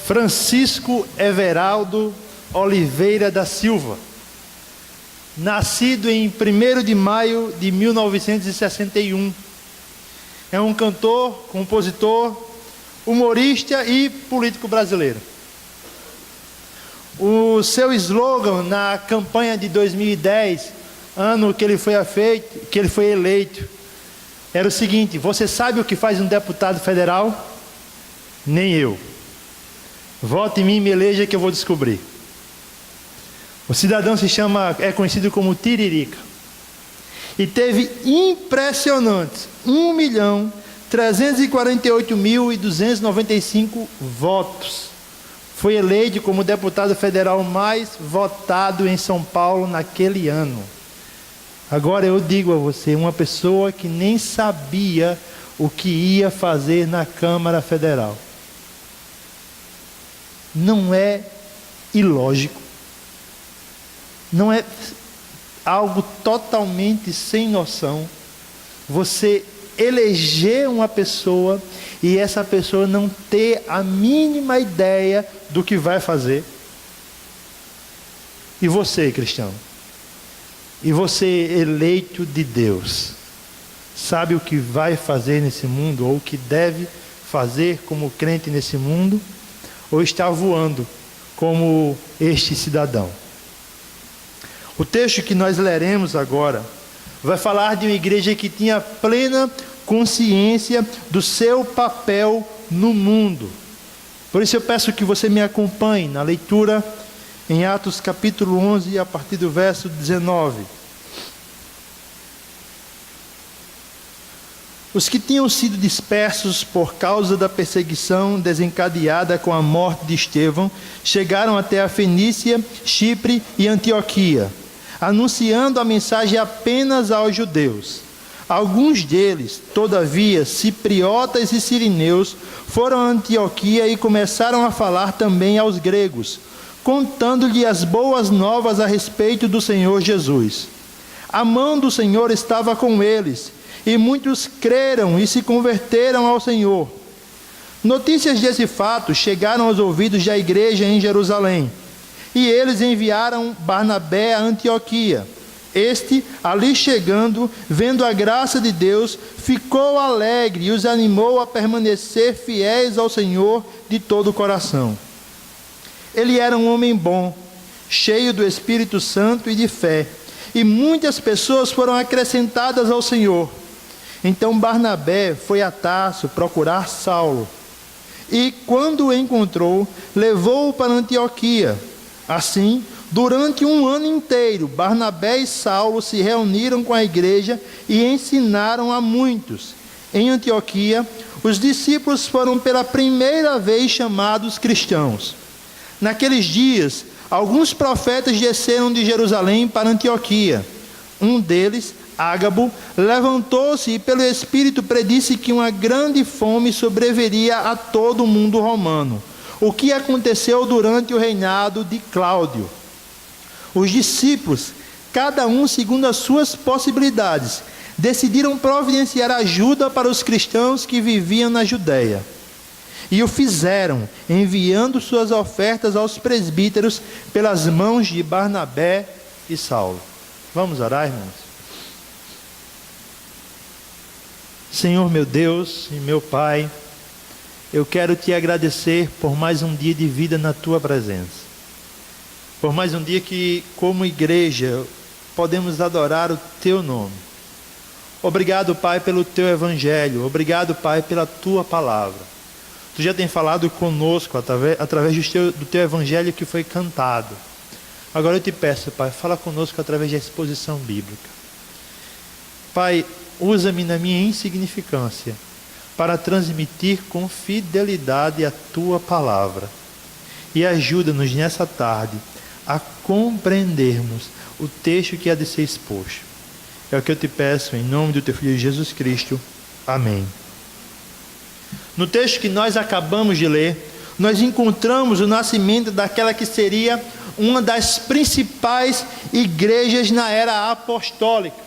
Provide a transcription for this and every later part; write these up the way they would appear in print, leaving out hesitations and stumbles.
Francisco Everaldo Oliveira da Silva, nascido em 1º de maio de 1961. É um cantor, compositor, humorista e político brasileiro. O seu slogan na campanha de 2010, ano que ele foi eleito, era o seguinte: você sabe o que faz um deputado federal? Nem eu. Vote em mim e me eleja que eu vou descobrir. O cidadão é conhecido como Tiririca. E teve impressionantes 1.348.295 votos. Foi eleito como o deputado federal mais votado em São Paulo naquele ano. Agora eu digo a você, uma pessoa que nem sabia o que ia fazer na Câmara Federal. Não é ilógico. Não é algo totalmente sem noção você eleger uma pessoa e essa pessoa não ter a mínima ideia do que vai fazer? E você, cristão? E você, eleito de Deus, sabe o que vai fazer nesse mundo, ou o que deve fazer como crente nesse mundo, ou está voando como este cidadão? O texto que nós leremos agora vai falar de uma igreja que tinha plena consciência do seu papel no mundo. Por isso eu peço que você me acompanhe na leitura em Atos capítulo 11, a partir do verso 19. Os que tinham sido dispersos por causa da perseguição desencadeada com a morte de Estevão chegaram até a Fenícia, Chipre e Antioquia, anunciando a mensagem apenas aos judeus. Alguns deles, todavia, cipriotas e sirineus, foram a Antioquia e começaram a falar também aos gregos, contando-lhe as boas novas a respeito do Senhor Jesus. A mão do Senhor estava com eles, e muitos creram e se converteram ao Senhor. Notícias desse fato chegaram aos ouvidos da igreja em Jerusalém, e eles enviaram Barnabé a Antioquia. Este, ali chegando, vendo a graça de Deus, ficou alegre e os animou a permanecer fiéis ao Senhor de todo o coração. Ele era um homem bom, cheio do Espírito Santo e de fé, e muitas pessoas foram acrescentadas ao Senhor. Então Barnabé foi a Tarso procurar Saulo, e quando o encontrou, levou-o para Antioquia. Assim, durante um ano inteiro, Barnabé e Saulo se reuniram com a igreja e ensinaram a muitos. Em Antioquia, os discípulos foram pela primeira vez chamados cristãos. Naqueles dias, alguns profetas desceram de Jerusalém para Antioquia. Um deles, Ágabo, levantou-se e pelo Espírito predisse que uma grande fome sobreviria a todo o mundo romano, o que aconteceu durante o reinado de Cláudio. Os discípulos, cada um segundo as suas possibilidades, decidiram providenciar ajuda para os cristãos que viviam na Judéia. E o fizeram, enviando suas ofertas aos presbíteros pelas mãos de Barnabé e Saulo. Vamos orar, irmãos? Senhor meu Deus e meu Pai, eu quero te agradecer por mais um dia de vida na tua presença. Por mais um dia que, como igreja, podemos adorar o teu nome. Obrigado, Pai, pelo teu evangelho. Obrigado, Pai, pela tua palavra. Tu já tem falado conosco através do teu evangelho que foi cantado. Agora eu te peço, Pai, fala conosco através da exposição bíblica. Pai, usa-me na minha insignificância para transmitir com fidelidade a tua palavra. E ajuda-nos nessa tarde a compreendermos o texto que há de ser exposto. É o que eu te peço em nome do teu Filho Jesus Cristo. Amém. No texto que nós acabamos de ler, nós encontramos o nascimento daquela que seria uma das principais igrejas na era apostólica.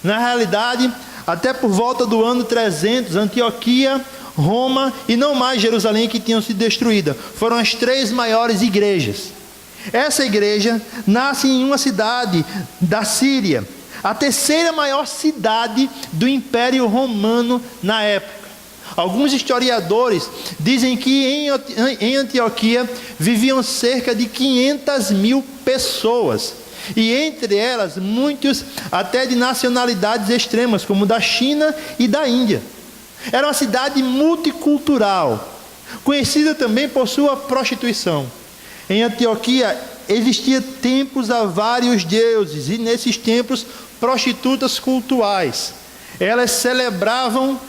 Na realidade, até por volta do ano 300, Antioquia Roma e não mais Jerusalém, que tinham sido destruídas. Foram as 3 maiores igrejas. Essa igreja nasce em uma cidade da Síria, a 3ª maior cidade do Império Romano na época. Alguns historiadores dizem que em Antioquia viviam cerca de 500.000 pessoas. E entre elas, muitos até de nacionalidades extremas, como da China e da Índia. Era uma cidade multicultural, conhecida também por sua prostituição. Em Antioquia existia templos a vários deuses, e nesses templos prostitutas cultuais. Elas celebravam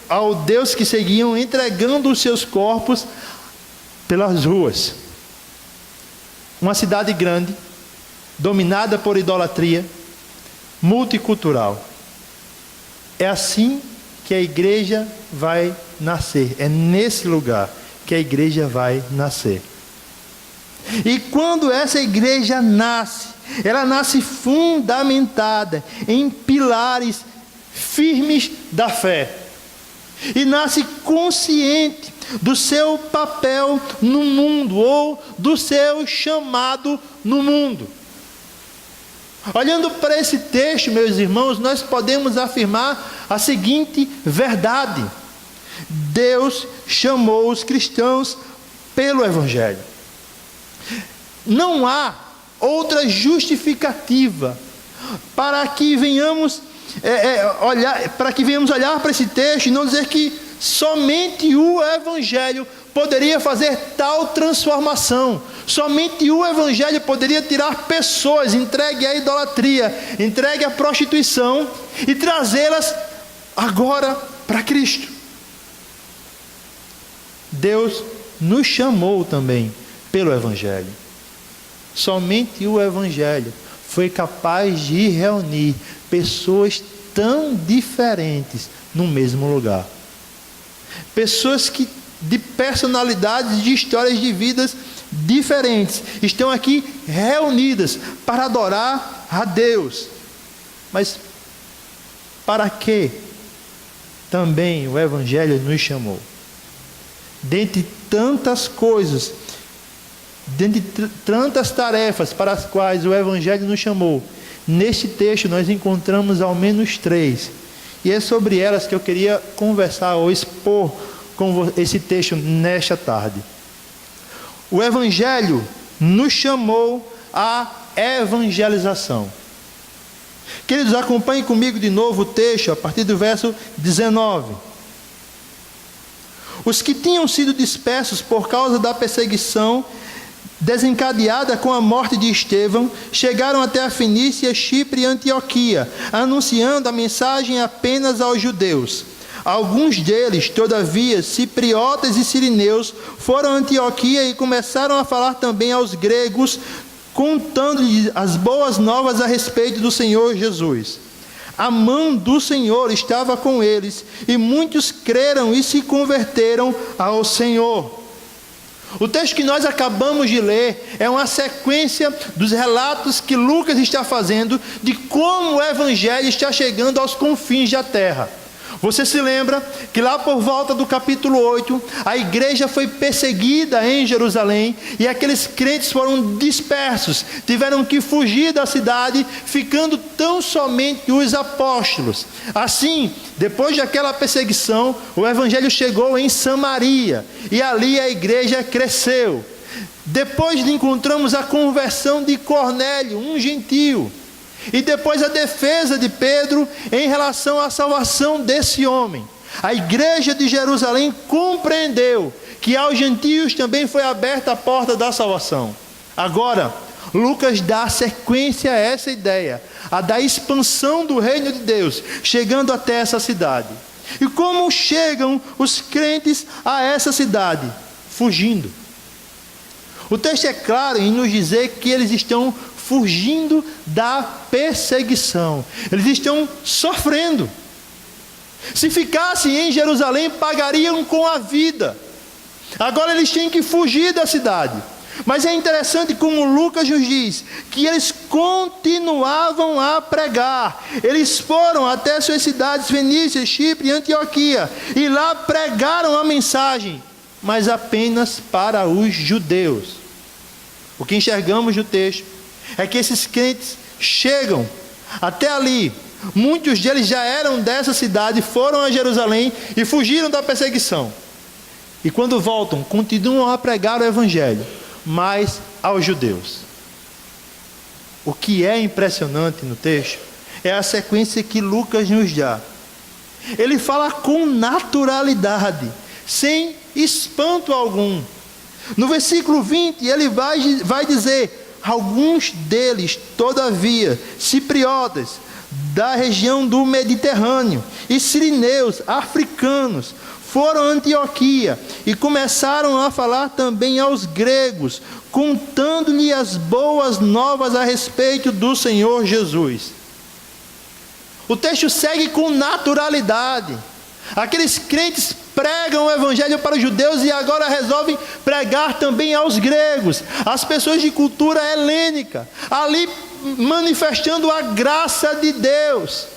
ao Deus que seguiam, entregando os seus corpos pelas ruas. Uma cidade grande, dominada por idolatria, multicultural. É assim que a igreja vai nascer. É nesse lugar que a igreja vai nascer. E quando essa igreja nasce, ela nasce fundamentada em pilares firmes da fé. E nasce consciente do seu papel no mundo, ou do seu chamado no mundo. Olhando para esse texto, meus irmãos, nós podemos afirmar a seguinte verdade: Deus chamou os cristãos pelo Evangelho. Não há outra justificativa para que venhamos olhar para esse texto e não dizer que somente o Evangelho poderia fazer tal transformação. Somente o Evangelho poderia tirar pessoas entregues à idolatria, entregues à prostituição, e trazê-las agora para Cristo. Deus nos chamou também pelo Evangelho. Somente o Evangelho foi capaz de reunir pessoas tão diferentes no mesmo lugar. Pessoas de personalidades, de histórias de vidas diferentes, estão aqui reunidas para adorar a Deus. Mas para que também o Evangelho nos chamou? Dentre tantas coisas, dentre tantas tarefas para as quais o Evangelho nos chamou, neste texto nós encontramos ao menos 3. E é sobre elas que eu queria conversar ou expor com esse texto nesta tarde. O Evangelho nos chamou à evangelização. Queridos, acompanhem comigo de novo o texto, a partir do verso 19. Os que tinham sido dispersos por causa da perseguição desencadeada com a morte de Estevão, chegaram até a Fenícia, Chipre e Antioquia, anunciando a mensagem apenas aos judeus. Alguns deles, todavia, cipriotas e sirineus, foram a Antioquia e começaram a falar também aos gregos, contando-lhes as boas novas a respeito do Senhor Jesus. A mão do Senhor estava com eles, e muitos creram e se converteram ao Senhor. O texto que nós acabamos de ler é uma sequência dos relatos que Lucas está fazendo de como o Evangelho está chegando aos confins da terra. Você se lembra que lá por volta do capítulo 8, a igreja foi perseguida em Jerusalém e aqueles crentes foram dispersos, tiveram que fugir da cidade, ficando tão somente os apóstolos. Assim, depois daquela perseguição, o evangelho chegou em Samaria e ali a igreja cresceu. Depois encontramos a conversão de Cornélio, um gentio. E depois a defesa de Pedro em relação à salvação desse homem. A igreja de Jerusalém compreendeu que aos gentios também foi aberta a porta da salvação. Agora, Lucas dá sequência a essa ideia, a da expansão do reino de Deus, chegando até essa cidade. E como chegam os crentes a essa cidade? Fugindo. O texto é claro em nos dizer que eles estão fugindo da perseguição. Eles estão sofrendo. Se ficassem em Jerusalém, pagariam com a vida. Agora eles têm que fugir da cidade. Mas é interessante como Lucas nos diz, que eles continuavam a pregar. Eles foram até suas cidades, Fenícia, Chipre e Antioquia, e lá pregaram a mensagem, mas apenas para os judeus. O que enxergamos no texto é que esses crentes chegam até ali. Muitos deles já eram dessa cidade, foram a Jerusalém e fugiram da perseguição. E quando voltam, continuam a pregar o evangelho, mas aos judeus. O que é impressionante no texto é a sequência que Lucas nos dá. Ele fala com naturalidade, sem espanto algum. No versículo 20, ele vai dizer: alguns deles, todavia, cipriotas, da região do Mediterrâneo, e sirineus, africanos, foram a Antioquia e começaram a falar também aos gregos, contando-lhe as boas novas a respeito do Senhor Jesus. O texto segue com naturalidade. Aqueles crentes pregam o evangelho para os judeus e agora resolvem pregar também aos gregos, as pessoas de cultura helênica, ali manifestando a graça de Deus.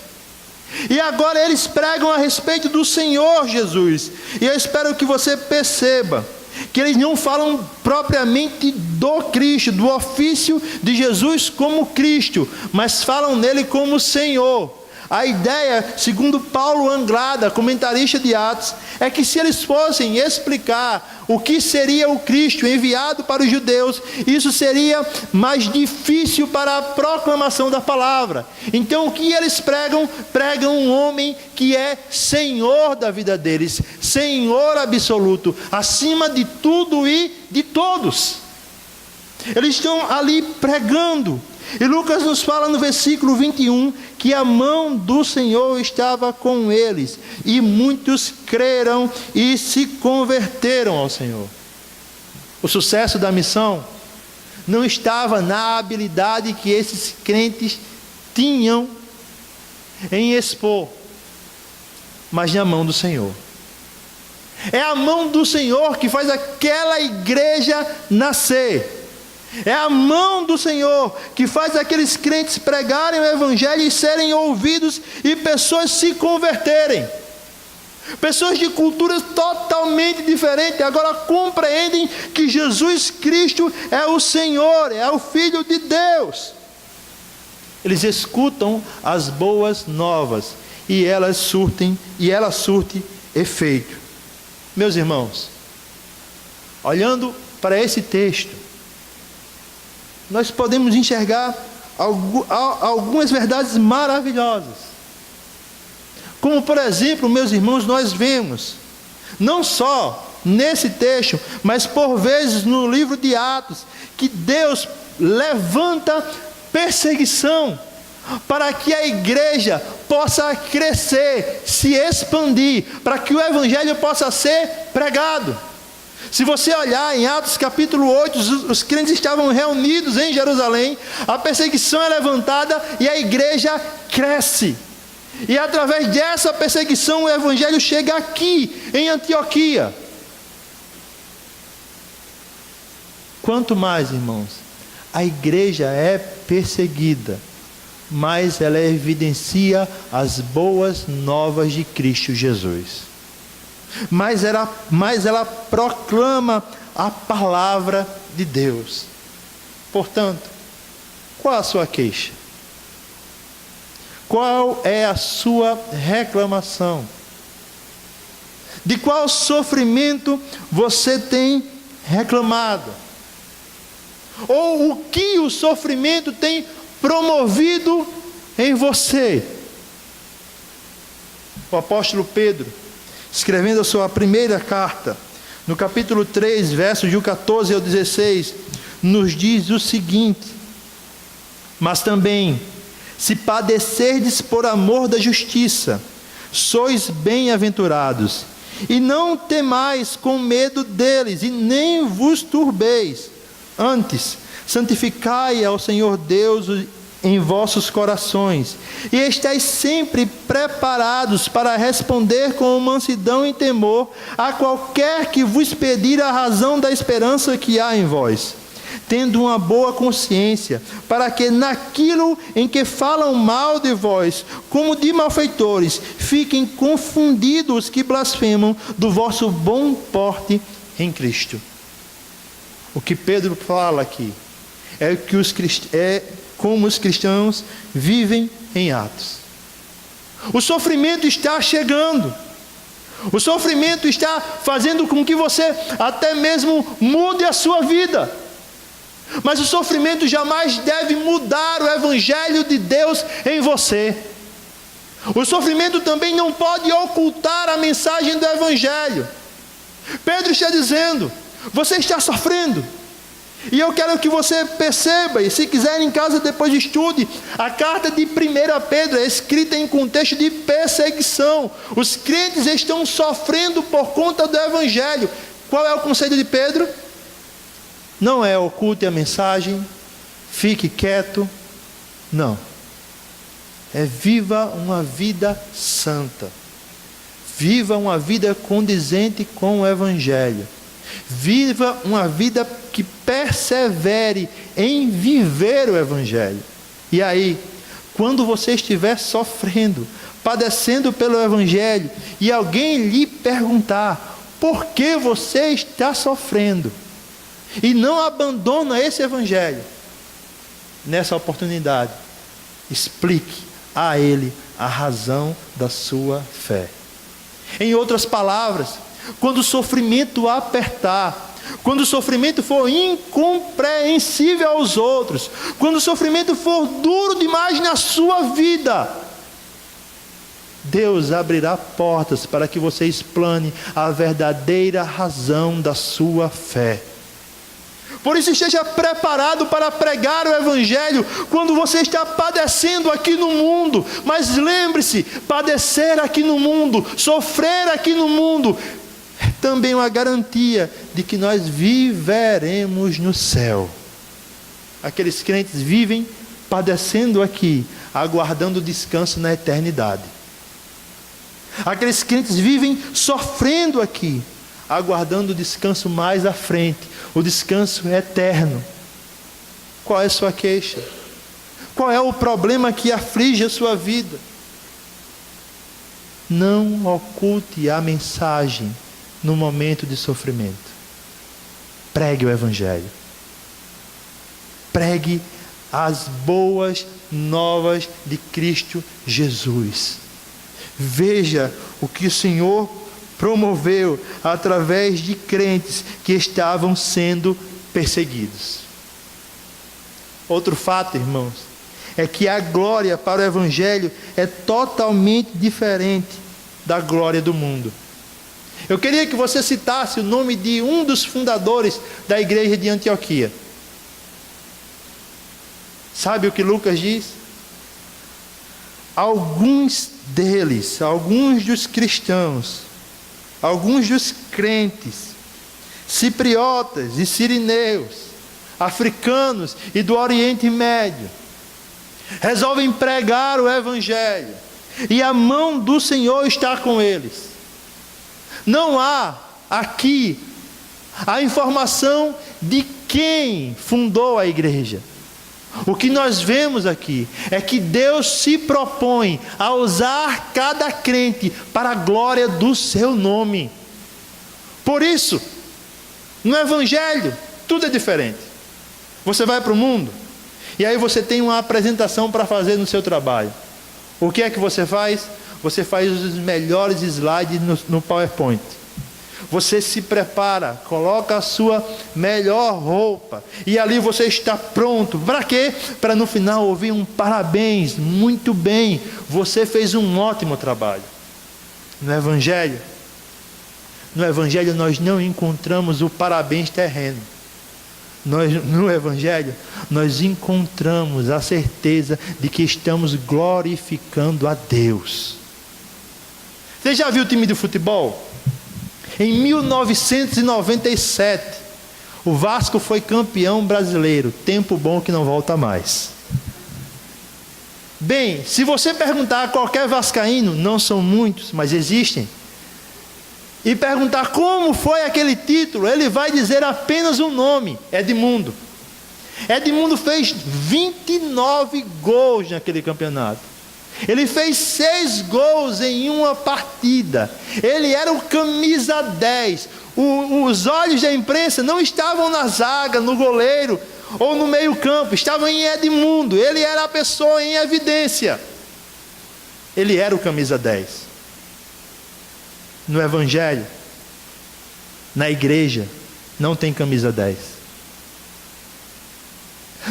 E agora eles pregam a respeito do Senhor Jesus. E eu espero que você perceba que eles não falam propriamente do Cristo, do ofício de Jesus como Cristo, mas falam nele como Senhor. A ideia, segundo Paulo Anglada, comentarista de Atos, é que se eles fossem explicar o que seria o Cristo enviado para os judeus, isso seria mais difícil para a proclamação da palavra. Então o que eles pregam? Pregam um homem que é Senhor da vida deles, Senhor absoluto, acima de tudo e de todos. Eles estão ali pregando. E Lucas nos fala no versículo 21 que a mão do Senhor estava com eles, e muitos creram e se converteram ao Senhor. O sucesso da missão não estava na habilidade que esses crentes tinham em expor, mas na mão do Senhor. É a mão do Senhor que faz aquela igreja nascer. É a mão do Senhor que faz aqueles crentes pregarem o evangelho e serem ouvidos e pessoas se converterem. Pessoas de culturas totalmente diferentes agora compreendem que Jesus Cristo é o Senhor, é o Filho de Deus. Eles escutam as boas novas e ela surte efeito. Meus irmãos, olhando para esse texto, nós podemos enxergar algumas verdades maravilhosas. Como, por exemplo, meus irmãos, nós vemos, não só nesse texto, mas por vezes no livro de Atos, que Deus levanta perseguição para que a igreja possa crescer, se expandir, para que o evangelho possa ser pregado. Se você olhar em Atos capítulo 8, os crentes estavam reunidos em Jerusalém, a perseguição é levantada e a igreja cresce. E através dessa perseguição o evangelho chega aqui, em Antioquia. Quanto mais, irmãos, a igreja é perseguida, mais ela evidencia as boas novas de Cristo Jesus. Mas ela proclama a palavra de Deus. Portanto, qual a sua queixa? Qual é a sua reclamação? De qual sofrimento você tem reclamado? Ou o que o sofrimento tem promovido em você? O apóstolo Pedro, escrevendo a sua primeira carta, no capítulo 3, versos do 14 ao 16, nos diz o seguinte: mas também, se padecerdes por amor da justiça, sois bem-aventurados, e não temais com medo deles, e nem vos turbeis. Antes, santificai ao Senhor Deus em vossos corações, e estais sempre preparados para responder com mansidão e temor a qualquer que vos pedir a razão da esperança que há em vós, tendo uma boa consciência, para que naquilo em que falam mal de vós, como de malfeitores, fiquem confundidos os que blasfemam do vosso bom porte em Cristo. O que Pedro fala aqui é como os cristãos vivem em Atos. O sofrimento está chegando. O sofrimento está fazendo com que você até mesmo mude a sua vida. Mas o sofrimento jamais deve mudar o Evangelho de Deus em você. O sofrimento também não pode ocultar a mensagem do Evangelho. Pedro está dizendo: você está sofrendo. E eu quero que você perceba, e se quiser em casa depois estude, a carta de 1 Pedro é escrita em contexto de perseguição. Os crentes estão sofrendo por conta do Evangelho. Qual é o conselho de Pedro? Não é oculte a mensagem, fique quieto. Não. É viva uma vida santa. Viva uma vida condizente com o Evangelho. Viva uma vida que persevere em viver o Evangelho. E aí, quando você estiver sofrendo, padecendo pelo Evangelho, e alguém lhe perguntar por que você está sofrendo, e não abandona esse Evangelho, nessa oportunidade, explique a ele a razão da sua fé. Em outras palavras, quando o sofrimento apertar, quando o sofrimento for incompreensível aos outros, quando o sofrimento for duro demais na sua vida, Deus abrirá portas para que você explane a verdadeira razão da sua fé. Por isso, esteja preparado para pregar o Evangelho quando você está padecendo aqui no mundo. Mas lembre-se, padecer aqui no mundo, sofrer aqui no mundo, é também uma garantia de que nós viveremos no céu. Aqueles crentes vivem padecendo aqui, aguardando descanso na eternidade. Aqueles crentes vivem sofrendo aqui, aguardando o descanso mais à frente, o descanso eterno. Qual é a sua queixa? Qual é o problema que aflige a sua vida? Não oculte a mensagem no momento de sofrimento. Pregue o Evangelho. Pregue as boas novas de Cristo Jesus. Veja o que o Senhor promoveu através de crentes que estavam sendo perseguidos. Outro fato, irmãos, é que a glória para o Evangelho é totalmente diferente da glória do mundo. Eu queria que você citasse o nome de um dos fundadores da igreja de Antioquia. Sabe o que Lucas diz? Alguns deles, alguns dos cristãos, alguns dos crentes, cipriotas e sirineus, africanos e do Oriente Médio, resolvem pregar o Evangelho, e a mão do Senhor está com eles. Não há aqui a informação de quem fundou a igreja. O que nós vemos aqui é que Deus se propõe a usar cada crente para a glória do seu nome. Por isso, no Evangelho, tudo é diferente. Você vai para o mundo, e aí você tem uma apresentação para fazer no seu trabalho. O que é que você faz? Você faz os melhores slides no PowerPoint. Você se prepara, coloca a sua melhor roupa, e ali você está pronto. Para quê? Para no final ouvir um parabéns, muito bem, você fez um ótimo trabalho. No Evangelho nós não encontramos o parabéns terreno. No Evangelho nós encontramos a certeza de que estamos glorificando a Deus. Você já viu o time de futebol? Em 1997, o Vasco foi campeão brasileiro. Tempo bom que não volta mais. Bem, se você perguntar a qualquer vascaíno, não são muitos, mas existem, e perguntar como foi aquele título, ele vai dizer apenas um nome: Edmundo. Edmundo fez 29 gols naquele campeonato. Ele fez 6 gols em uma partida. Ele era o camisa 10. Os olhos da imprensa não estavam na zaga, no goleiro ou no meio campo, estavam em Edmundo. Ele era a pessoa em evidência. Ele era o camisa 10. No evangelho, na igreja, não tem camisa 10.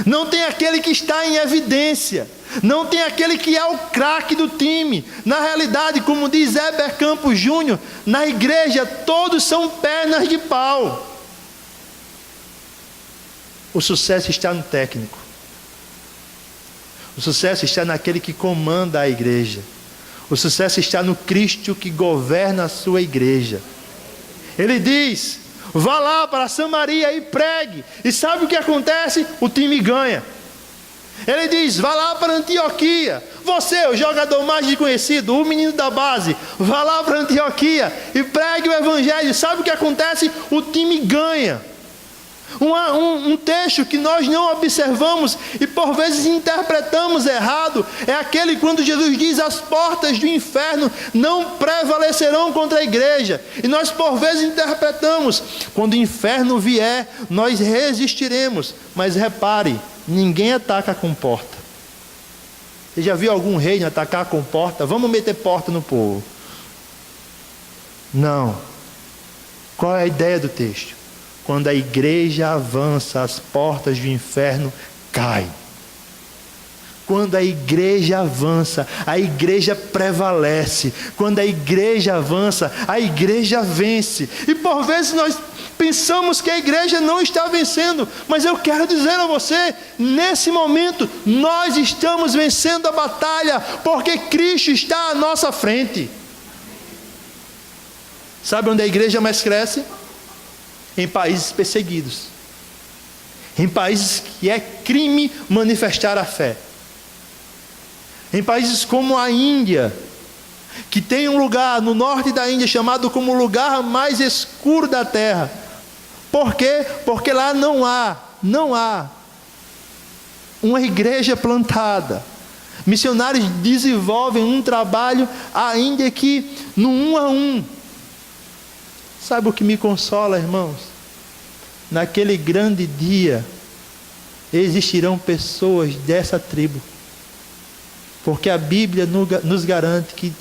Não tem aquele que está em evidência. Não tem aquele que é o craque do time. Na realidade, como diz Heber Campos Júnior, na igreja todos são pernas de pau. O sucesso está no técnico. O sucesso está naquele que comanda a igreja. O sucesso está no Cristo que governa a sua igreja. Ele diz: vá lá para Samaria e pregue. E sabe o que acontece? O time ganha. Ele diz: vá lá para Antioquia. Você, o jogador mais desconhecido, o menino da base, vá lá para Antioquia e pregue o evangelho. Sabe o que acontece? O time ganha. Um texto que nós não observamos e por vezes interpretamos errado é aquele quando Jesus diz: as portas do inferno não prevalecerão contra a igreja. E nós por vezes interpretamos: quando o inferno vier, nós resistiremos. Mas repare, ninguém ataca com porta. Você já viu algum reino atacar com porta? Vamos meter porta no povo. Não. Qual é a ideia do texto? Quando a igreja avança, as portas do inferno caem. Quando a igreja avança, a igreja prevalece. Quando a igreja avança, a igreja vence. E por vezes nós pensamos que a igreja não está vencendo, mas eu quero dizer a você, nesse momento, nós estamos vencendo a batalha, porque Cristo está à nossa frente. Sabe onde a igreja mais cresce? Em países perseguidos, em países que é crime manifestar a fé, em países como a Índia, que tem um lugar no norte da Índia chamado como o lugar mais escuro da terra. Por quê? Porque lá não há uma igreja plantada. Missionários desenvolvem um trabalho ainda que no 1 a 1. Sabe o que me consola, irmãos? Naquele grande dia, existirão pessoas dessa tribo. Porque a Bíblia nos garante que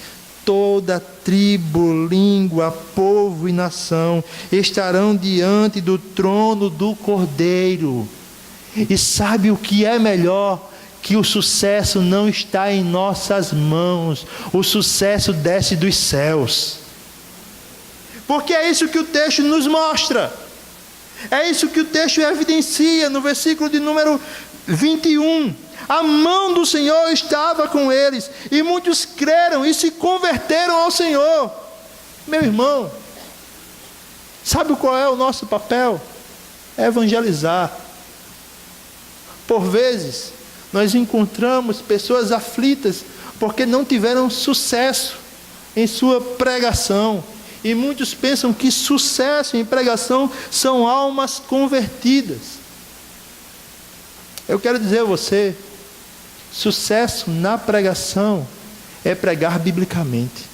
toda tribo, língua, povo e nação estarão diante do trono do Cordeiro. E sabe o que é melhor? Que o sucesso não está em nossas mãos. O sucesso desce dos céus. Porque é isso que o texto nos mostra. É isso que o texto evidencia no versículo de número 21. A mão do Senhor estava com eles, e muitos creram e se converteram ao Senhor. Meu irmão, sabe qual é o nosso papel? É evangelizar. Por vezes, nós encontramos pessoas aflitas porque não tiveram sucesso em sua pregação. E muitos pensam que sucesso em pregação são almas convertidas. Eu quero dizer a você, sucesso na pregação é pregar biblicamente.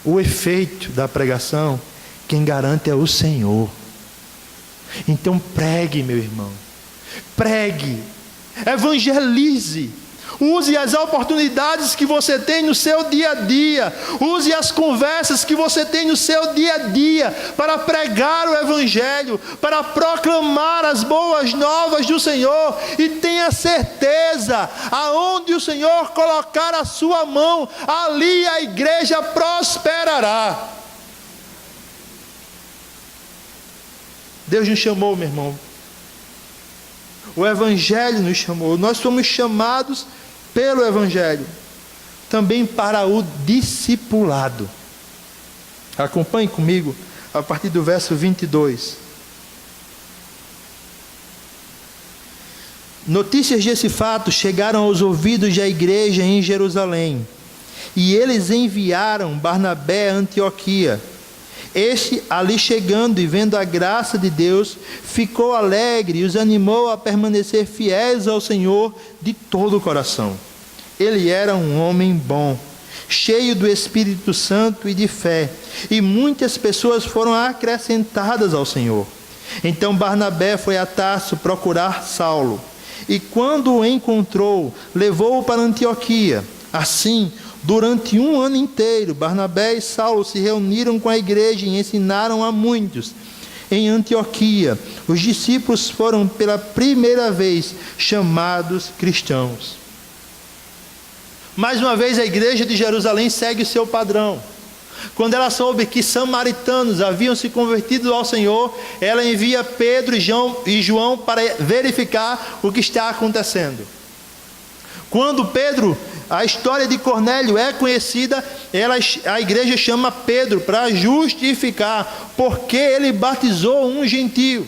O efeito da pregação, quem garante é o Senhor. Então pregue, meu irmão. Pregue. Evangelize. Use as oportunidades que você tem no seu dia a dia. Use as conversas que você tem no seu dia a dia para pregar o Evangelho, para proclamar as boas novas do Senhor. E tenha certeza, aonde o Senhor colocar a sua mão, ali a igreja prosperará. Deus nos chamou, meu irmão. O Evangelho nos chamou. Nós fomos chamados pelo Evangelho também para o discipulado. Acompanhe comigo a partir do verso 22. Notícias desse fato chegaram aos ouvidos da igreja em Jerusalém, e eles enviaram Barnabé a Antioquia. Este, ali chegando e vendo a graça de Deus, ficou alegre e os animou a permanecer fiéis ao Senhor de todo o coração. Ele era um homem bom, cheio do Espírito Santo e de fé, e muitas pessoas foram acrescentadas ao Senhor. Então Barnabé foi a Tarso procurar Saulo, e quando o encontrou, levou-o para Antioquia. Assim, durante um ano inteiro, Barnabé e Saulo se reuniram com a igreja e ensinaram a muitos. Em Antioquia, os discípulos foram pela primeira vez chamados cristãos. Mais uma vez, a igreja de Jerusalém segue o seu padrão. Quando ela soube que samaritanos haviam se convertido ao Senhor, ela envia Pedro e João para verificar o que está acontecendo. Quando a história de Cornélio é conhecida, a igreja chama Pedro para justificar porque ele batizou um gentio.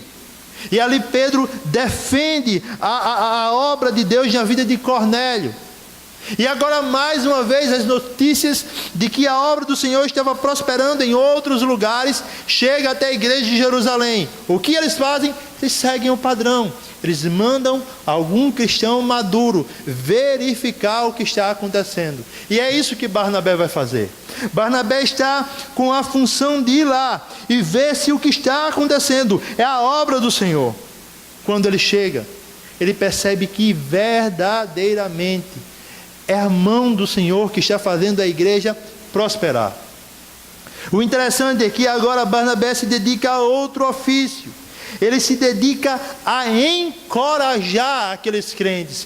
E ali Pedro defende a obra de Deus na vida de Cornélio. E agora mais uma vez as notícias de que a obra do Senhor estava prosperando em outros lugares chega até a igreja de Jerusalém. O que eles fazem? Eles seguem o padrão. Eles mandam algum cristão maduro verificar o que está acontecendo. E é isso que Barnabé vai fazer. Barnabé está com a função de ir lá e ver se o que está acontecendo é a obra do Senhor. Quando ele chega, ele percebe que verdadeiramente é a mão do Senhor que está fazendo a igreja prosperar. O interessante é que agora Barnabé se dedica a outro ofício. Ele se dedica a encorajar aqueles crentes.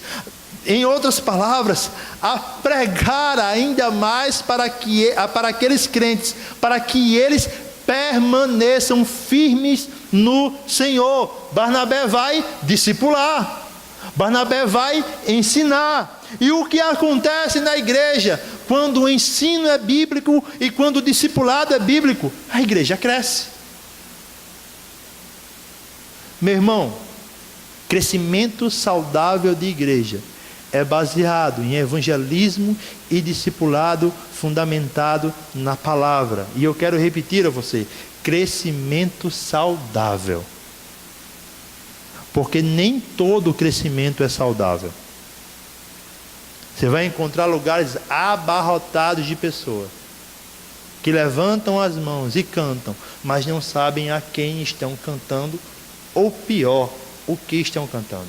Em outras palavras, a pregar ainda mais para aqueles crentes, para que eles permaneçam firmes no Senhor. Barnabé vai discipular. Barnabé vai ensinar. E o que acontece na igreja, quando o ensino é bíblico e quando o discipulado é bíblico? A igreja cresce. Meu irmão, crescimento saudável de igreja é baseado em evangelismo e discipulado fundamentado na palavra. E eu quero repetir a você, crescimento saudável. Porque nem todo crescimento é saudável. Você vai encontrar lugares abarrotados de pessoas que levantam as mãos e cantam, mas não sabem a quem estão cantando, ou pior, o que estão cantando.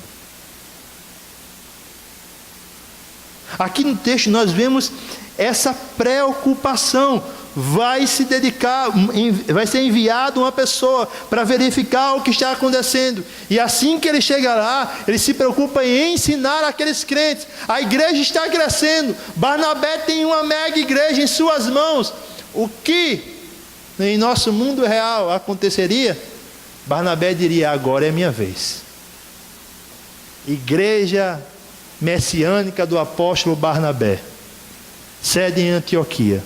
Aqui no texto nós vemos essa preocupação. Vai ser enviado uma pessoa para verificar o que está acontecendo. E assim que ele chega lá, ele se preocupa em ensinar aqueles crentes. A igreja está crescendo. Barnabé tem uma mega igreja em suas mãos. O que em nosso mundo real aconteceria? Barnabé diria: agora é minha vez. Igreja messiânica do apóstolo Barnabé, sede em Antioquia.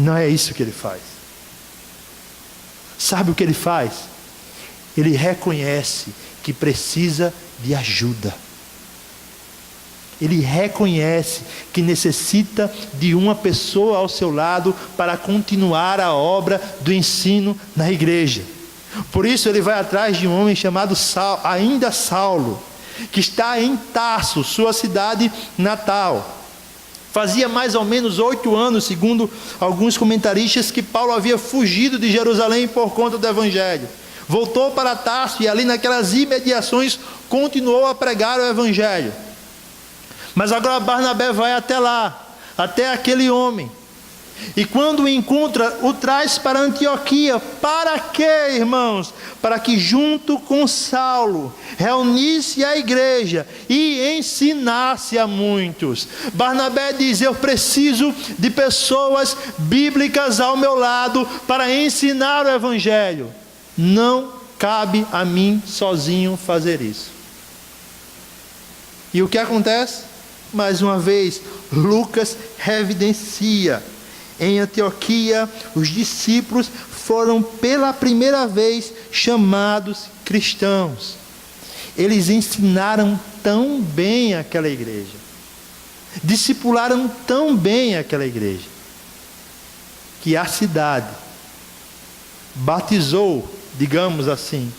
Não é isso que ele faz. Sabe o que ele faz? Ele reconhece que precisa de ajuda. Ele reconhece que necessita de uma pessoa ao seu lado para continuar a obra do ensino na igreja. Por isso ele vai atrás de um homem chamado Saulo, que está em Tarso, sua cidade natal. Fazia mais ou menos 8 anos, segundo alguns comentaristas, que Paulo havia fugido de Jerusalém por conta do Evangelho. Voltou para Tarso e ali naquelas imediações continuou a pregar o Evangelho. Mas agora Barnabé vai até lá, até aquele homem. E quando o encontra, o traz para Antioquia. Para quê, irmãos? Para que junto com Saulo reunisse a igreja e ensinasse a muitos. Barnabé diz: eu preciso de pessoas bíblicas ao meu lado para ensinar o evangelho. Não cabe a mim sozinho fazer isso. E o que acontece? Mais uma vez, Lucas evidencia. Em Antioquia, os discípulos foram pela primeira vez chamados cristãos. Eles ensinaram tão bem aquela igreja, discipularam tão bem aquela igreja, que a cidade batizou, digamos assim,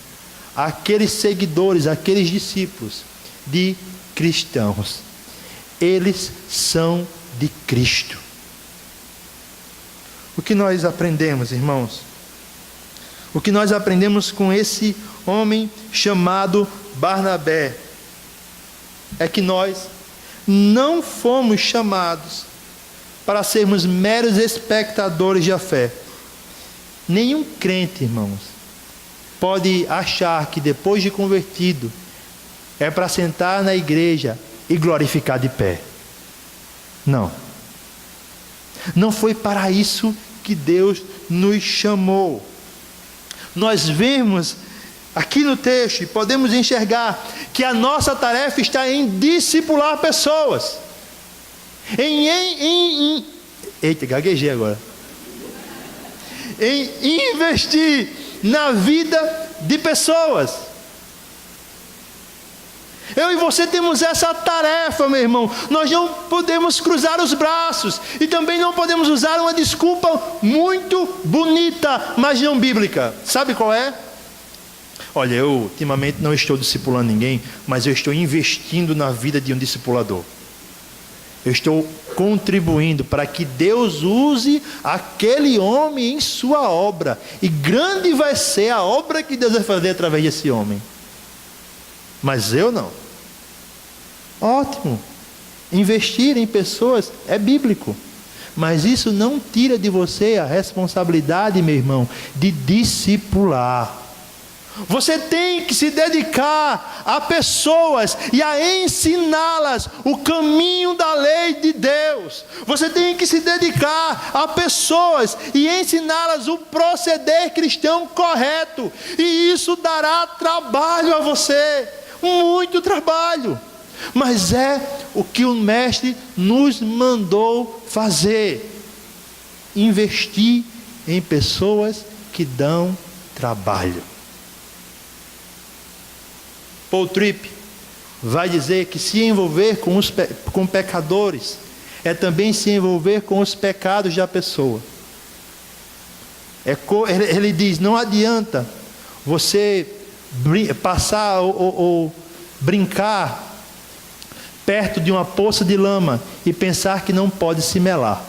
aqueles seguidores, aqueles discípulos de cristãos. Eles são de Cristo. O que nós aprendemos, irmãos? O que nós aprendemos com esse homem chamado Barnabé é que nós não fomos chamados para sermos meros espectadores da fé. Nenhum crente, irmãos, pode achar que depois de convertido é para sentar na igreja e glorificar de pé. Não. Não foi para isso que Deus nos chamou. Nós vemos aqui no texto e podemos enxergar que a nossa tarefa está em discipular pessoas. Eita, gaguejei agora. Em investir na vida de pessoas. Eu e você temos essa tarefa, meu irmão. Nós não podemos cruzar os braços e também não podemos usar uma desculpa muito bonita, mas não bíblica. Sabe qual é? Olha, eu ultimamente não estou discipulando ninguém, mas eu estou investindo na vida de um discipulador. Eu estou contribuindo para que Deus use aquele homem em sua obra. E grande vai ser a obra que Deus vai fazer através desse homem. Mas eu não. Ótimo. Investir em pessoas é bíblico. Mas isso não tira de você a responsabilidade, meu irmão, de discipular. Você tem que se dedicar a pessoas e a ensiná-las o caminho da lei de Deus. Você tem que se dedicar a pessoas e ensiná-las o proceder cristão correto. E isso dará trabalho a você, muito trabalho. Mas é o que o Mestre nos mandou fazer: investir em pessoas que dão trabalho. Paul Tripp vai dizer que se envolver com pecadores é também se envolver com os pecados da pessoa. Ele diz: não adianta você passar ou brincar perto de uma poça de lama e pensar que não pode se melar.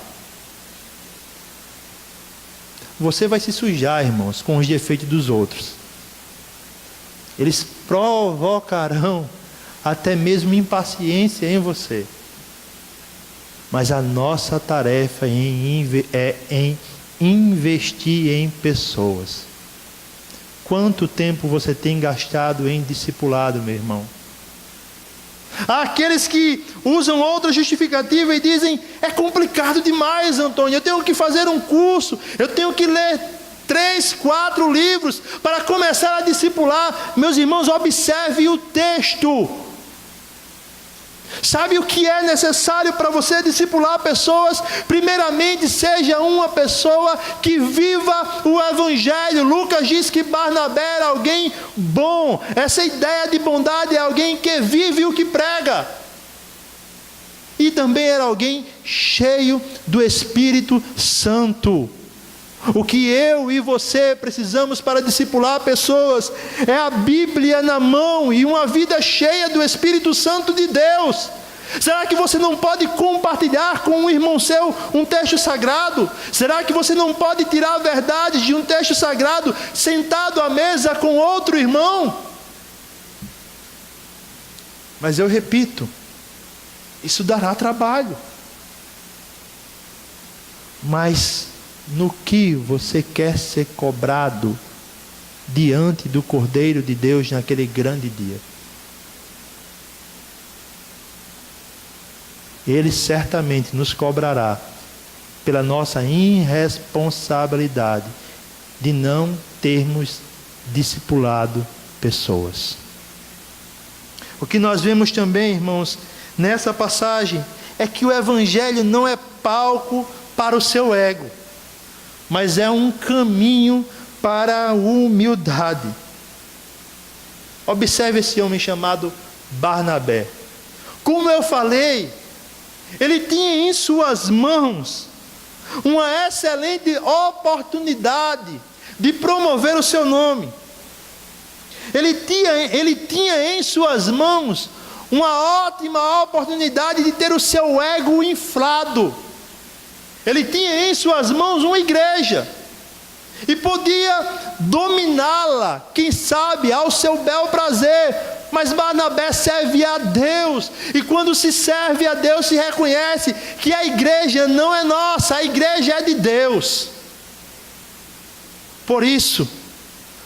Você vai se sujar, irmãos, com os defeitos dos outros. Eles provocarão até mesmo impaciência em você. Mas a nossa tarefa é em investir em pessoas. Quanto tempo você tem gastado em discipulado, meu irmão? Há aqueles que usam outra justificativa e dizem: é complicado demais, Antônio, eu tenho que fazer um curso, eu tenho que ler 3, 4 livros para começar a discipular. Meus irmãos, observe o texto. Sabe o que é necessário para você discipular pessoas? Primeiramente, seja uma pessoa que viva o Evangelho. Lucas diz que Barnabé era alguém bom. Essa ideia de bondade é alguém que vive o que prega. E também era alguém cheio do Espírito Santo. O que eu e você precisamos para discipular pessoas é a Bíblia na mão e uma vida cheia do Espírito Santo de Deus. Será que você não pode compartilhar com um irmão seu um texto sagrado? Será que você não pode tirar a verdade de um texto sagrado sentado à mesa com outro irmão? Mas eu repito, isso dará trabalho. Mas no que você quer ser cobrado diante do Cordeiro de Deus naquele grande dia? Ele certamente nos cobrará pela nossa irresponsabilidade de não termos discipulado pessoas. O que nós vemos também, irmãos, nessa passagem é que o Evangelho não é palco para o seu ego, mas é um caminho para a humildade. Observe esse homem chamado Barnabé. Como eu falei, ele tinha em suas mãos uma excelente oportunidade de promover o seu nome. Ele tinha em suas mãos uma ótima oportunidade de ter o seu ego inflado. Ele tinha em suas mãos uma igreja e podia dominá-la, quem sabe, ao seu bel prazer. Mas Barnabé serve a Deus, e quando se serve a Deus, se reconhece que a igreja não é nossa, a igreja é de Deus. Por isso,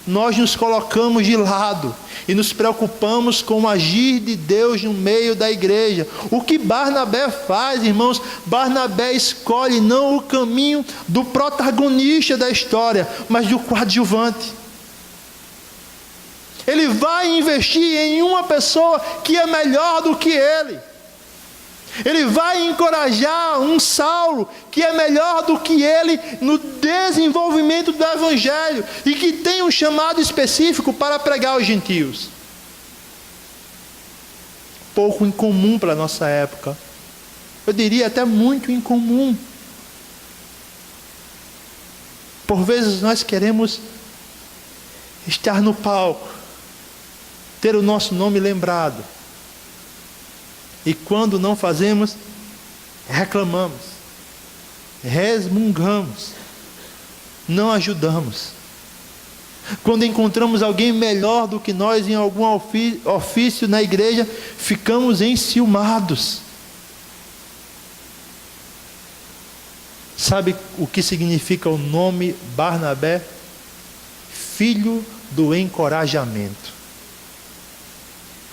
nós nos colocamos de lado e nos preocupamos com o agir de Deus no meio da igreja. O que Barnabé faz, irmãos? Barnabé escolhe não o caminho do protagonista da história, mas do coadjuvante. Ele vai investir em uma pessoa que é melhor do que ele. Ele vai encorajar um Saulo que é melhor do que ele no desenvolvimento do Evangelho e que tem um chamado específico para pregar aos gentios. Pouco incomum para a nossa época. Eu diria até muito incomum. Por vezes nós queremos estar no palco, ter o nosso nome lembrado. E quando não fazemos, reclamamos, resmungamos, não ajudamos. Quando encontramos alguém melhor do que nós em algum ofício na igreja, ficamos enciumados. Sabe o que significa o nome Barnabé? Filho do encorajamento.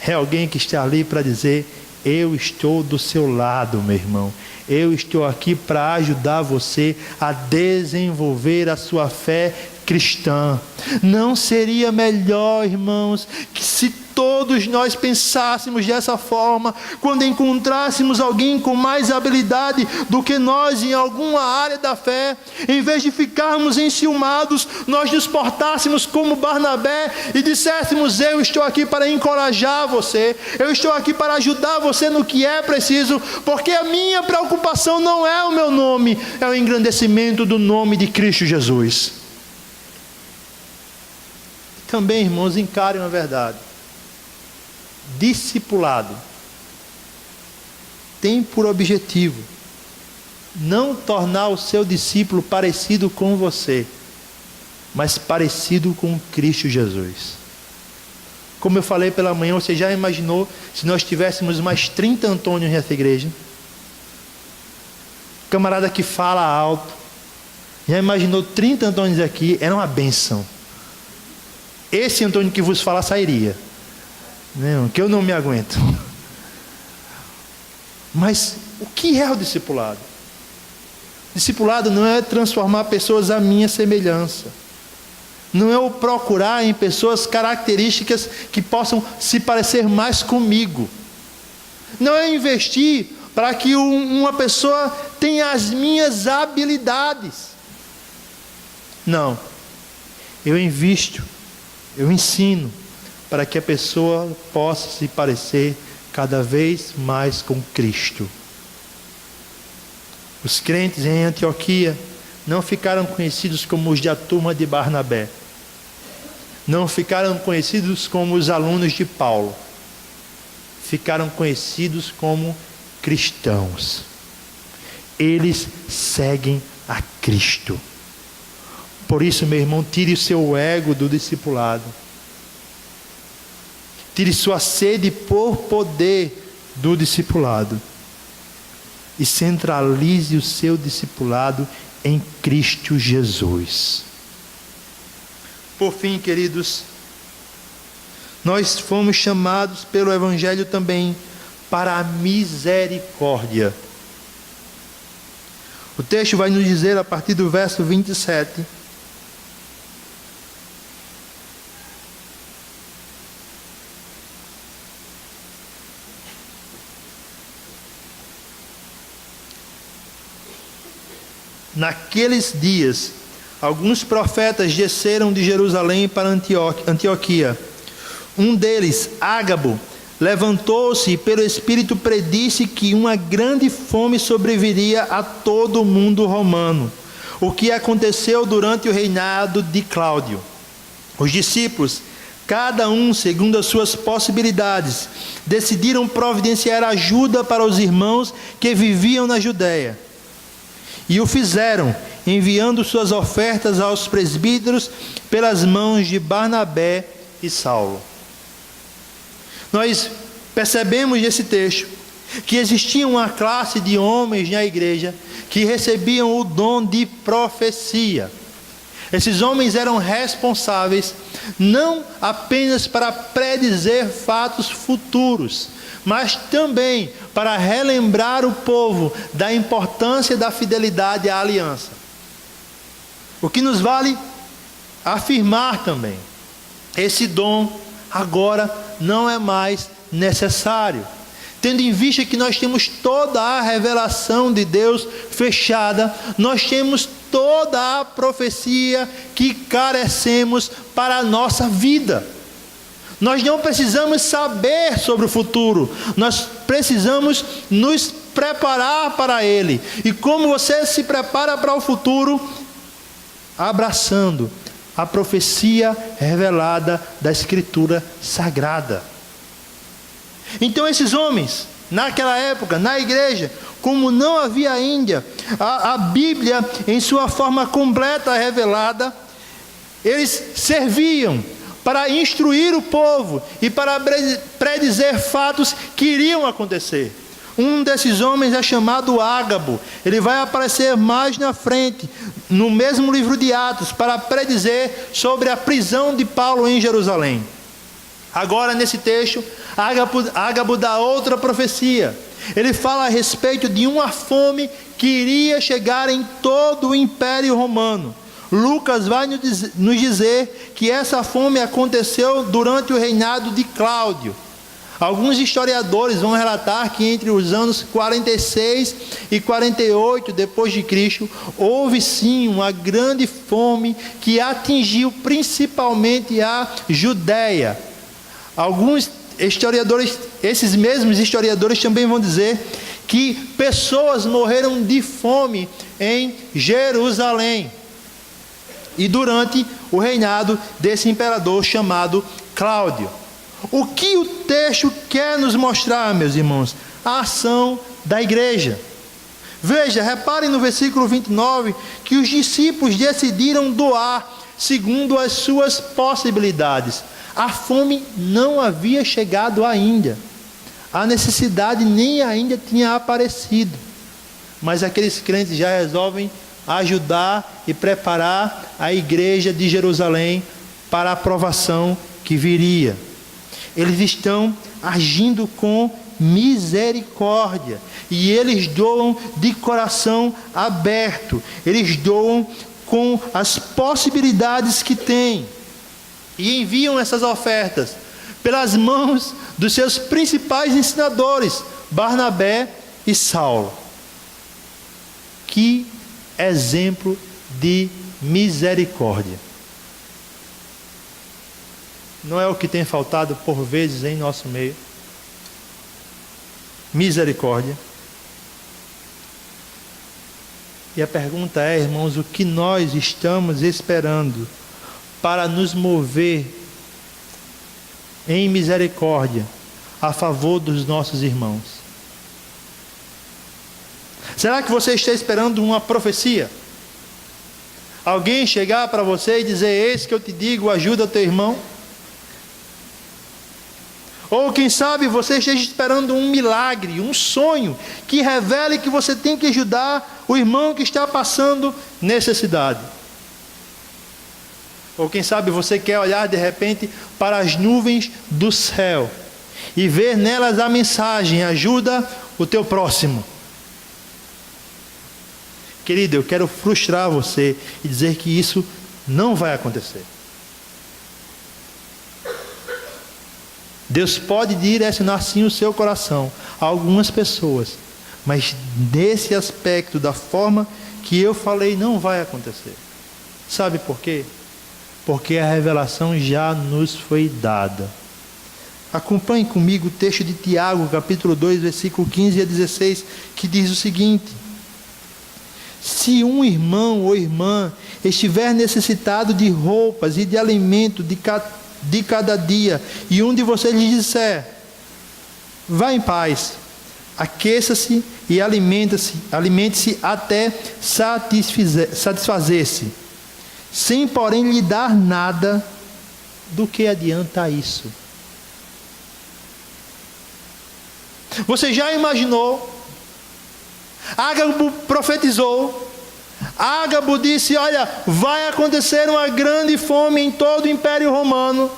É alguém que está ali para dizer: eu estou do seu lado, meu irmão. Eu estou aqui para ajudar você a desenvolver a sua fé cristã. Não seria melhor, irmãos, que se todos nós pensássemos dessa forma, quando encontrássemos alguém com mais habilidade do que nós em alguma área da fé, em vez de ficarmos enciumados, nós nos portássemos como Barnabé e disséssemos: eu estou aqui para encorajar você, eu estou aqui para ajudar você no que é preciso, porque a minha preocupação não é o meu nome, é o engrandecimento do nome de Cristo Jesus. Também, irmãos, encarem a verdade. Discipulado tem por objetivo não tornar o seu discípulo parecido com você, mas parecido com Cristo Jesus. Como eu falei pela manhã, você já imaginou se nós tivéssemos mais 30 Antônios nessa igreja? Camarada que fala alto. Já imaginou 30 Antônios aqui? Era uma bênção. Esse Antônio que vos fala sairia. Não, que eu não me aguento. Mas o que é o discipulado? Discipulado não é transformar pessoas à minha semelhança. Não é o procurar em pessoas características que possam se parecer mais comigo. Não é investir para que uma pessoa tenha as minhas habilidades. Não. Eu invisto, eu ensino, para que a pessoa possa se parecer cada vez mais com Cristo. Os crentes em Antioquia não ficaram conhecidos como os da turma de Barnabé. Não ficaram conhecidos como os alunos de Paulo. Ficaram conhecidos como cristãos. Eles seguem a Cristo. Por isso, meu irmão, tire o seu ego do discipulado. Tire sua sede por poder do discipulado. E centralize o seu discipulado em Cristo Jesus. Por fim, queridos, nós fomos chamados pelo Evangelho também para a misericórdia. O texto vai nos dizer a partir do verso 27. Naqueles dias, alguns profetas desceram de Jerusalém para Antioquia. Um deles, Ágabo, levantou-se e pelo Espírito predisse que uma grande fome sobreviria a todo o mundo romano. o que aconteceu durante o reinado de Cláudio. Os discípulos, cada um segundo as suas possibilidades, decidiram providenciar ajuda para os irmãos que viviam na Judéia. E o fizeram, enviando suas ofertas aos presbíteros pelas mãos de Barnabé e Saulo. Nós percebemos nesse texto que existia uma classe de homens na igreja que recebiam o dom de profecia. Esses homens eram responsáveis não apenas para predizer fatos futuros, mas também para relembrar o povo da importância da fidelidade à aliança. O que nos vale afirmar também, esse dom agora não é mais necessário, tendo em vista que nós temos toda a revelação de Deus fechada, nós temos toda a profecia que carecemos para a nossa vida. Nós não precisamos saber sobre o futuro, nós precisamos nos preparar para ele. E como você se prepara para o futuro? Abraçando a profecia revelada da Escritura Sagrada. Então esses homens, naquela época, na igreja, como não havia ainda a Bíblia em sua forma completa revelada, eles serviam para instruir o povo e para predizer fatos que iriam acontecer. Um desses homens é chamado Ágabo. Ele vai aparecer mais na frente, no mesmo livro de Atos, para predizer sobre a prisão de Paulo em Jerusalém. Agora, nesse texto, Ágabo dá outra profecia. Ele fala a respeito de uma fome que iria chegar em todo o Império Romano. Lucas vai nos dizer que essa fome aconteceu durante o reinado de Cláudio. Alguns historiadores vão relatar que entre os anos 46 e 48 depois de Cristo, houve sim uma grande fome que atingiu principalmente a Judéia. Alguns historiadores, esses mesmos historiadores também vão dizer que pessoas morreram de fome em Jerusalém. E durante o reinado desse imperador chamado Cláudio. O que o texto quer nos mostrar, meus irmãos? A ação da igreja. Veja, reparem no versículo 29, que os discípulos decidiram doar segundo as suas possibilidades. A fome não havia chegado ainda. A necessidade nem ainda tinha aparecido. Mas aqueles crentes já resolvem ajudar e preparar a igreja de Jerusalém para a aprovação que viria. Eles estão agindo com misericórdia e eles doam de coração aberto. Eles doam com as possibilidades que têm e enviam essas ofertas pelas mãos dos seus principais ensinadores, Barnabé e Saulo. Que exemplo de misericórdia. Não é o que tem faltado por vezes em nosso meio? Misericórdia. E a pergunta é, irmãos, o que nós estamos esperando para nos mover em misericórdia a favor dos nossos irmãos? Será que você está esperando uma profecia? Alguém chegar para você e dizer: eis que eu te digo, ajuda teu irmão? Ou quem sabe você esteja esperando um milagre, um sonho, que revele que você tem que ajudar o irmão que está passando necessidade. Ou quem sabe você quer olhar de repente para as nuvens do céu e ver nelas a mensagem: ajuda o teu próximo. Querido, eu quero frustrar você e dizer que isso não vai acontecer. Deus pode direcionar sim o seu coração a algumas pessoas, mas nesse aspecto, da forma que eu falei, não vai acontecer. Sabe por quê? Porque a revelação já nos foi dada. Acompanhe comigo o texto de Tiago, capítulo 2, versículo 15 a 16, que diz o seguinte: Se um irmão ou irmã estiver necessitado de roupas e de alimento de cada dia, e um de vocês lhe disser: vá em paz, aqueça-se e alimente-se até satisfazer-se, sem porém lhe dar nada, do que adianta isso? Você já imaginou? Ágabo profetizou. Ágabo disse: olha, vai acontecer uma grande fome em todo o Império Romano.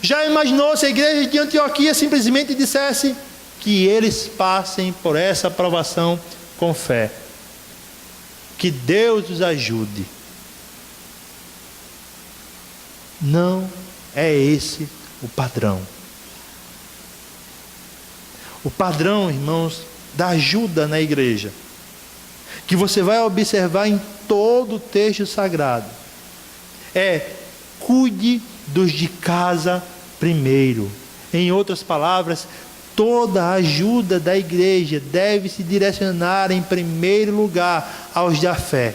Já imaginou se a igreja de Antioquia simplesmente dissesse que eles passem por essa provação com fé? Que Deus os ajude. Não é esse o padrão. O padrão, irmãos, da ajuda na igreja, que você vai observar em todo o texto sagrado, é: cuide dos de casa primeiro. Em outras palavras, toda a ajuda da igreja deve se direcionar em primeiro lugar aos da fé.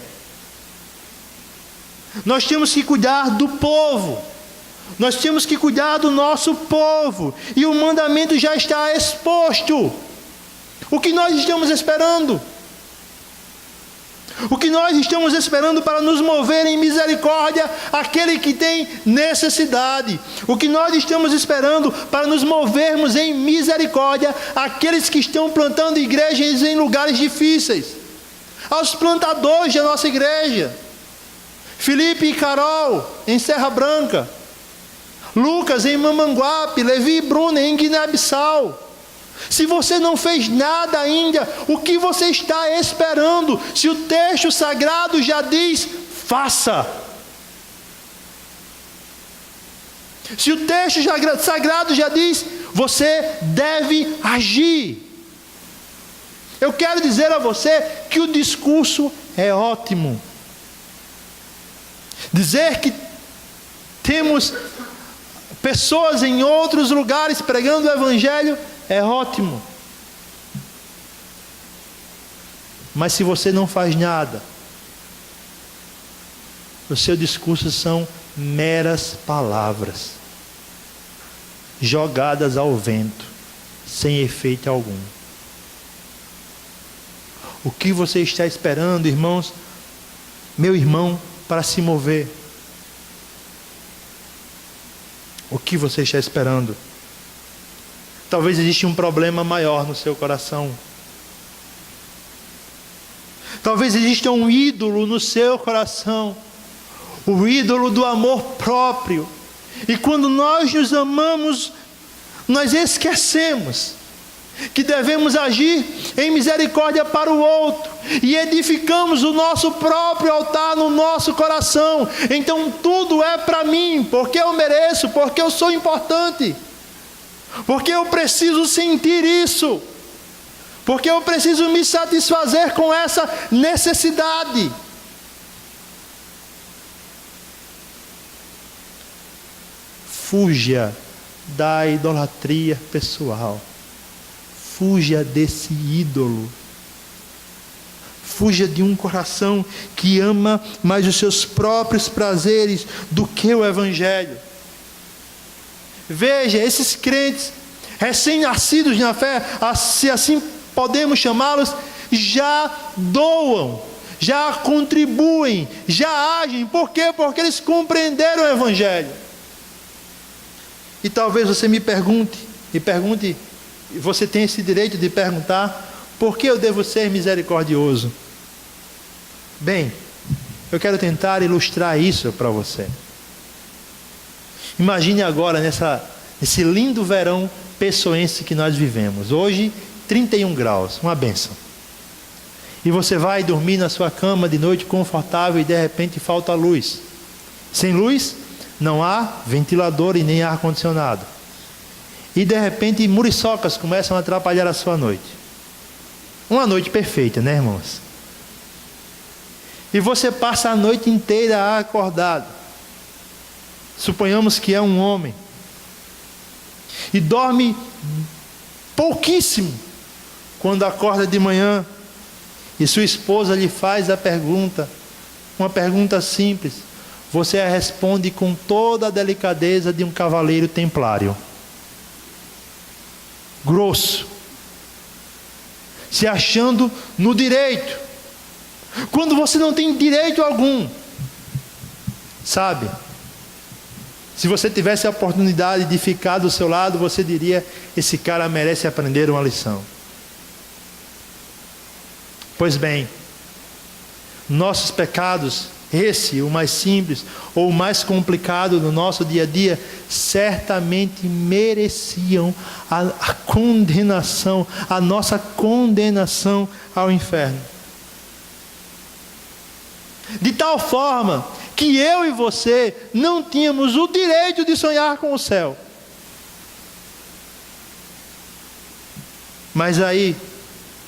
Nós temos que cuidar do povo. Nós temos que cuidar do nosso povo. E o mandamento já está exposto. O que nós estamos esperando? O que nós estamos esperando para nos mover em misericórdia àquele que tem necessidade? O que nós estamos esperando para nos movermos em misericórdia àqueles que estão plantando igrejas em lugares difíceis? Aos plantadores da nossa igreja. Felipe e Carol em Serra Branca, Lucas em Mamanguape, Levi e Bruna em Guiné-Bissau. Se você não fez nada ainda, o que você está esperando? Se o texto sagrado já diz: faça. Se o texto sagrado já diz: você deve agir. Eu quero dizer a você que o discurso é ótimo. Dizer que temos pessoas em outros lugares pregando o Evangelho é ótimo. Mas se você não faz nada, o seu discurso são meras palavras, jogadas ao vento, sem efeito algum. O que você está esperando, irmãos, meu irmão, para se mover? O que você está esperando? Talvez exista um problema maior no seu coração. Talvez exista um ídolo no seu coração, o ídolo do amor próprio. E quando nós nos amamos, nós esquecemos que devemos agir em misericórdia para o outro, e edificamos o nosso próprio altar no nosso coração. Então tudo é para mim, porque eu mereço, porque eu sou importante, porque eu preciso sentir isso, porque eu preciso me satisfazer com essa necessidade. Fuja da idolatria pessoal. Fuja desse ídolo. Fuja de um coração que ama mais os seus próprios prazeres do que o Evangelho. Veja, esses crentes recém-nascidos na fé, se assim podemos chamá-los, já doam, já contribuem, já agem. Por quê? Porque eles compreenderam o Evangelho. E talvez você me pergunte, você tem esse direito de perguntar: por que eu devo ser misericordioso? Bem, eu quero tentar ilustrar isso para você. Imagine agora nesse lindo verão pessoense que nós vivemos. Hoje, 31 graus, uma bênção. E você vai dormir na sua cama de noite confortável e de repente falta luz. Sem luz, não há ventilador e nem ar-condicionado. E de repente muriçocas começam a atrapalhar a sua noite. Uma noite perfeita, né, irmãos? E você passa a noite inteira acordado. Suponhamos que é um homem. E dorme pouquíssimo quando acorda de manhã. e sua esposa lhe faz a pergunta, uma pergunta simples, você a responde com toda a delicadeza de um cavaleiro templário. Grosso, se achando no direito, quando você não tem direito algum. Sabe, se você tivesse a oportunidade de ficar do seu lado, você diria, esse cara merece aprender uma lição. Pois bem, nossos pecados, esse, o mais simples, ou o mais complicado do nosso dia a dia, certamente mereciam a condenação, a nossa condenação ao inferno. De tal forma que eu e você não tínhamos o direito de sonhar com o céu. Mas aí,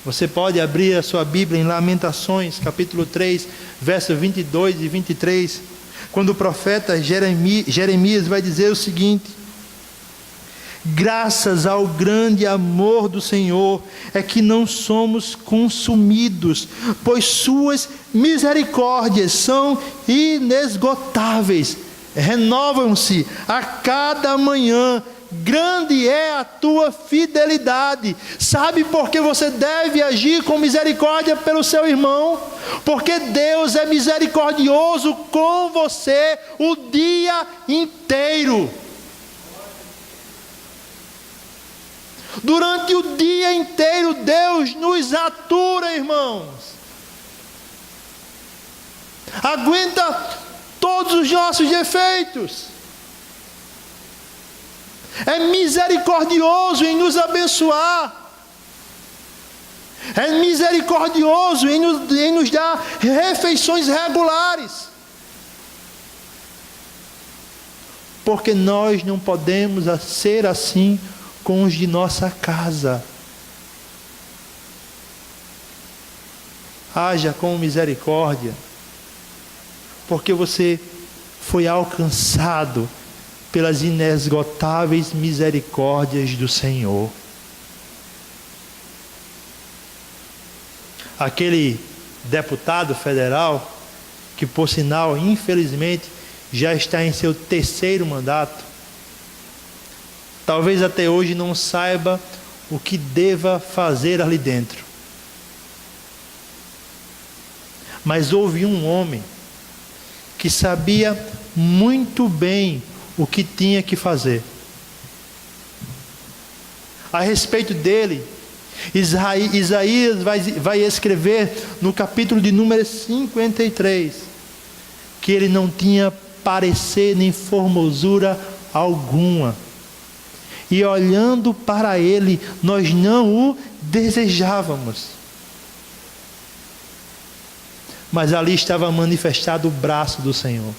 você pode abrir a sua Bíblia em Lamentações, capítulo 3, versos 22 e 23, quando o profeta Jeremias vai dizer o seguinte: graças ao grande amor do Senhor é que não somos consumidos, pois suas misericórdias são inesgotáveis, renovam-se a cada manhã. Grande é a tua fidelidade. Sabe por que você deve agir com misericórdia pelo seu irmão? Porque Deus é misericordioso com você o dia inteiro. Durante o dia inteiro Deus nos atura, irmãos. Aguenta todos os nossos defeitos. É misericordioso em nos abençoar. É misericordioso em nos dar refeições regulares. Porque nós não podemos ser assim com os de nossa casa. Haja com misericórdia, porque você foi alcançado pelas inesgotáveis misericórdias do Senhor. Aquele deputado federal, que por sinal, infelizmente, já está em seu 3º mandato, talvez até hoje não saiba o que deva fazer ali dentro. Mas houve um homem que sabia muito bem o que tinha que fazer. A respeito dele, Isaías vai escrever no capítulo de número 53, que ele não tinha parecer nem formosura alguma. E olhando para ele, nós não o desejávamos. Mas ali estava manifestado o braço do Senhor.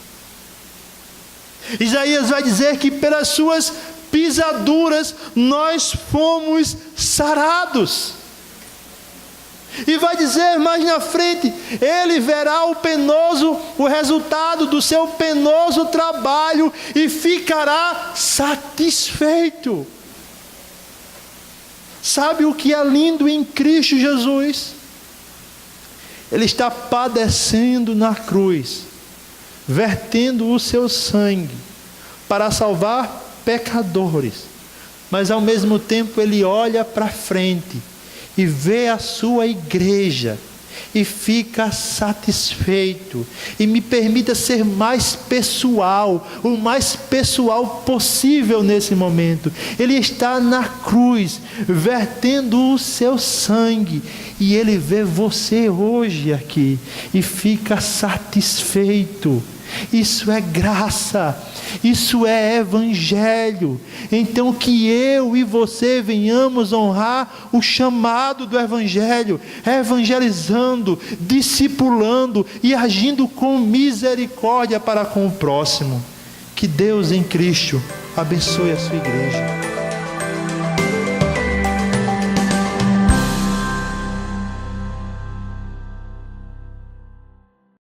Isaías vai dizer que pelas suas pisaduras nós fomos sarados. E vai dizer mais na frente, ele verá o resultado do seu penoso trabalho e ficará satisfeito. Sabe o que é lindo em Cristo Jesus? Ele está padecendo na cruz, vertendo o seu sangue para salvar pecadores, mas ao mesmo tempo ele olha para frente e vê a sua igreja e fica satisfeito. E me permita ser mais pessoal, o mais pessoal possível nesse momento. Ele está na cruz, vertendo o seu sangue, e ele vê você hoje aqui e fica satisfeito. Isso é graça, isso é evangelho. Então que eu e você venhamos honrar o chamado do evangelho, evangelizando, discipulando e agindo com misericórdia para com o próximo. Que Deus em Cristo abençoe a sua igreja.